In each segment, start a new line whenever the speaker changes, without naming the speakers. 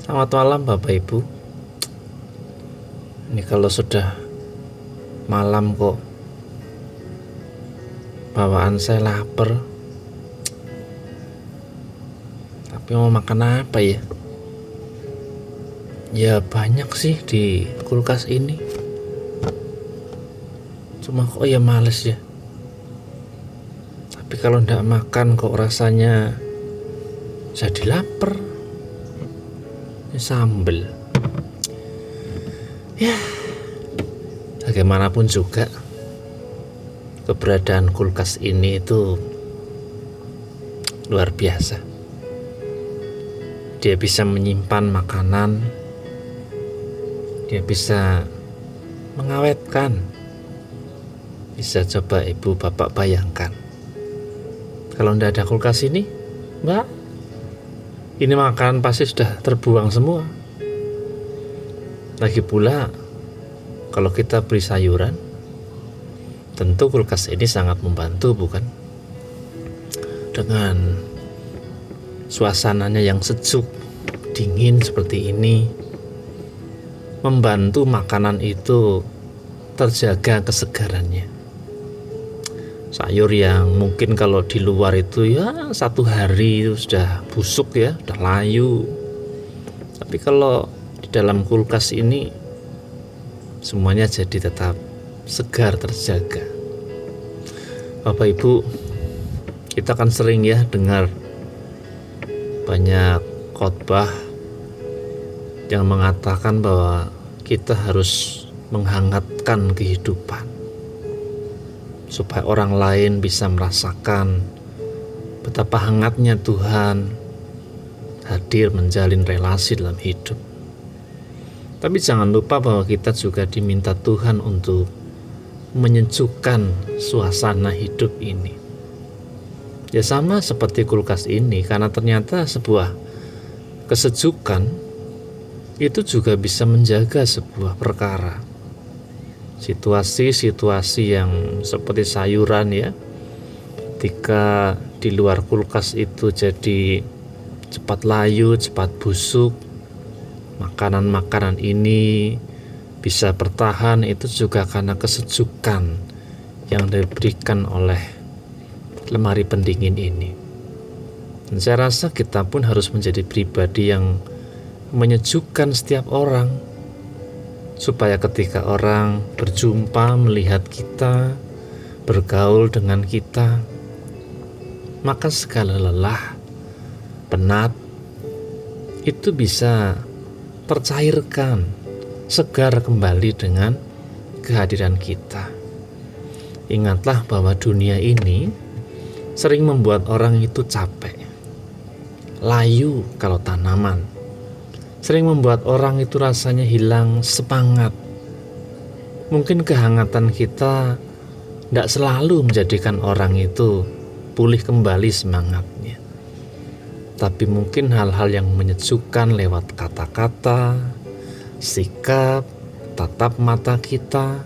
Selamat malam Bapak Ibu. Ini kalau sudah malam kok bawaan saya lapar. Tapi mau makan apa ya? Ya banyak sih di kulkas ini. Cuma kok ya males ya. Tapi kalau ndak makan kok rasanya jadi lapar. Sambel. Ya, bagaimanapun juga keberadaan kulkas ini itu luar biasa. Dia bisa menyimpan makanan, dia bisa mengawetkan. Bisa coba ibu bapak bayangkan, kalau ndak ada kulkas ini, Mbak, ini makanan pasti sudah terbuang semua. Lagi pula kalau kita beli sayuran, tentu kulkas ini sangat membantu, bukan? Dengan suasananya yang sejuk, dingin seperti ini, membantu makanan itu terjaga kesegarannya. Sayur yang mungkin kalau di luar itu ya 1 hari itu sudah busuk ya, sudah layu. Tapi kalau di dalam kulkas ini semuanya jadi tetap segar, terjaga. Bapak Ibu, kita kan sering ya dengar banyak khotbah yang mengatakan bahwa kita harus menghangatkan kehidupan supaya orang lain bisa merasakan betapa hangatnya Tuhan hadir menjalin relasi dalam hidup. Tapi jangan lupa bahwa kita juga diminta Tuhan untuk menyejukkan suasana hidup ini. Ya sama seperti kulkas ini, karena ternyata sebuah kesejukan itu juga bisa menjaga sebuah perkara. Situasi-situasi yang seperti sayuran ya, ketika di luar kulkas itu jadi cepat layu, cepat busuk, makanan-makanan ini bisa bertahan itu juga karena kesejukan yang diberikan oleh lemari pendingin ini. Dan saya rasa kita pun harus menjadi pribadi yang menyejukkan setiap orang, supaya ketika orang berjumpa, melihat kita, bergaul dengan kita, maka segala lelah, penat, itu bisa tercairkan, segar kembali dengan kehadiran kita. Ingatlah bahwa dunia ini sering membuat orang itu capek, layu kalau tanaman, sering membuat orang itu rasanya hilang semangat. Mungkin kehangatan kita tidak selalu menjadikan orang itu pulih kembali semangatnya. Tapi mungkin hal-hal yang menyejukkan lewat kata-kata, sikap, tatap mata kita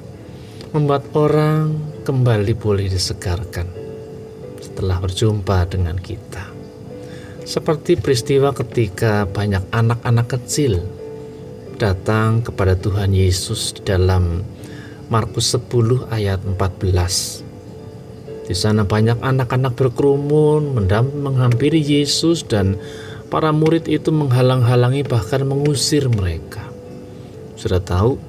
membuat orang kembali pulih disegarkan setelah berjumpa dengan kita. Seperti peristiwa ketika banyak anak-anak kecil datang kepada Tuhan Yesus di dalam Markus 10 ayat 14. Di sana banyak anak-anak berkerumun menghampiri Yesus, dan para murid itu menghalang-halangi, bahkan mengusir mereka. Sudah tahu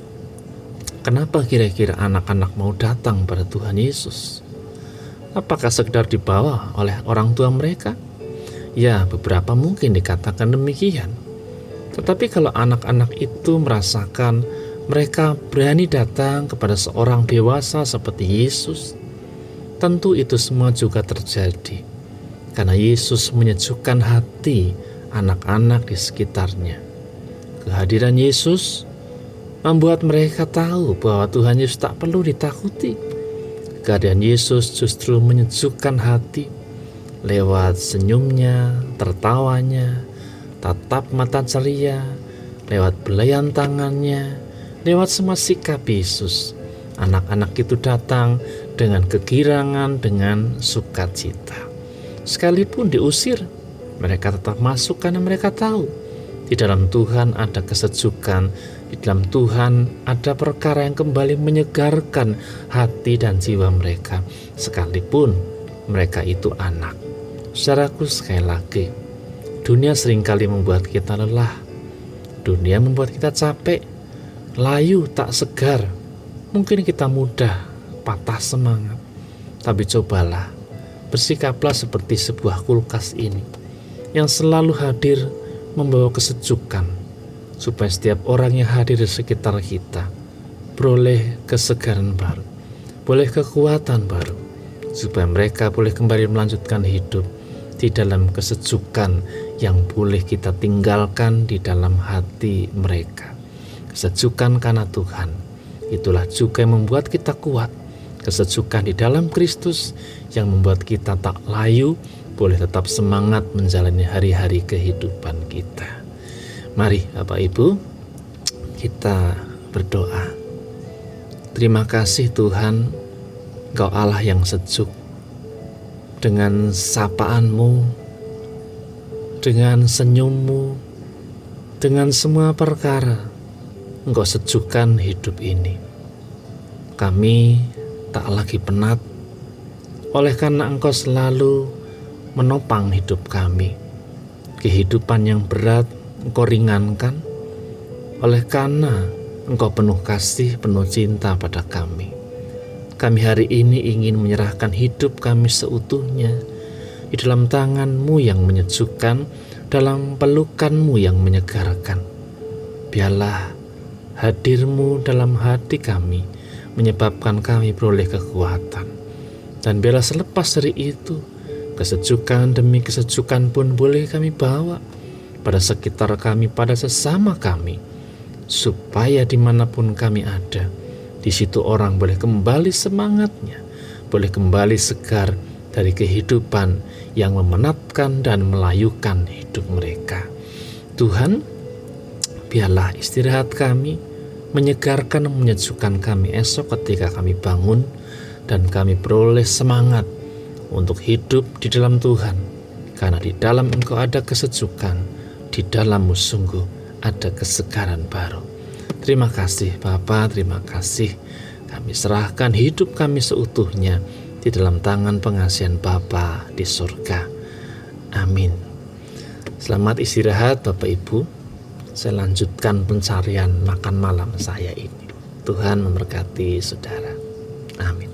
kenapa kira-kira anak-anak mau datang pada Tuhan Yesus? Apakah sekedar dibawa oleh orang tua mereka? Ya, beberapa mungkin dikatakan demikian. Tetapi kalau anak-anak itu merasakan mereka berani datang kepada seorang dewasa seperti Yesus, tentu itu semua juga terjadi karena Yesus menyejukkan hati anak-anak di sekitarnya. Kehadiran Yesus membuat mereka tahu bahwa Tuhan Yesus tak perlu ditakuti. Kehadiran Yesus justru menyejukkan hati lewat senyumnya, tertawanya, tatap mata ceria, lewat belayan tangannya, lewat semua sikap Yesus. Anak-anak itu datang dengan kegirangan, dengan sukacita. Sekalipun diusir, mereka tetap masuk karena mereka tahu Di dalam Tuhan ada kesejukan, di dalam Tuhan ada perkara yang kembali menyegarkan hati dan jiwa mereka, sekalipun mereka itu anak. Saudaraku, sekali lagi, dunia seringkali membuat kita lelah, dunia membuat kita capek, layu tak segar, mungkin kita mudah patah semangat. Tapi cobalah, bersikaplah seperti sebuah kulkas ini yang selalu hadir membawa kesejukan, supaya setiap orang yang hadir di sekitar kita beroleh kesegaran baru, boleh kekuatan baru, supaya mereka boleh kembali melanjutkan hidup di dalam kesejukan yang boleh kita tinggalkan di dalam hati mereka. Kesejukan karena Tuhan, itulah juga yang membuat kita kuat. Kesejukan di dalam Kristus yang membuat kita tak layu, boleh tetap semangat menjalani hari-hari kehidupan kita. Mari Bapak Ibu, kita berdoa. Terima kasih Tuhan, Engkau Allah yang sejuk. Dengan sapaan-Mu, dengan senyum-Mu, dengan semua perkara, Engkau sejukkan hidup ini. Kami tak lagi penat, oleh karena Engkau selalu menopang hidup kami. Kehidupan yang berat Engkau ringankan, oleh karena Engkau penuh kasih, penuh cinta pada kami. Kami hari ini ingin menyerahkan hidup kami seutuhnya di dalam tangan-Mu yang menyejukkan, dalam pelukan-Mu yang menyegarkan. Biarlah hadir-Mu dalam hati kami menyebabkan kami beroleh kekuatan. Dan biarlah selepas dari itu, kesejukan demi kesejukan pun boleh kami bawa pada sekitar kami, pada sesama kami, supaya dimanapun kami ada, di situ orang boleh kembali semangatnya, boleh kembali segar dari kehidupan yang memenatkan dan melayukan hidup mereka. Tuhan, biarlah istirahat kami menyegarkan, menyejukkan kami esok ketika kami bangun, dan kami beroleh semangat untuk hidup di dalam Tuhan, karena di dalam Engkau ada kesejukan, di dalam-Mu sungguh ada kesegaran baru. Terima kasih Bapa, terima kasih. Kami serahkan hidup kami seutuhnya di dalam tangan pengasihan Bapa di surga. Amin. Selamat istirahat Bapak Ibu. Saya lanjutkan pencarian makan malam saya ini. Tuhan memberkati saudara. Amin.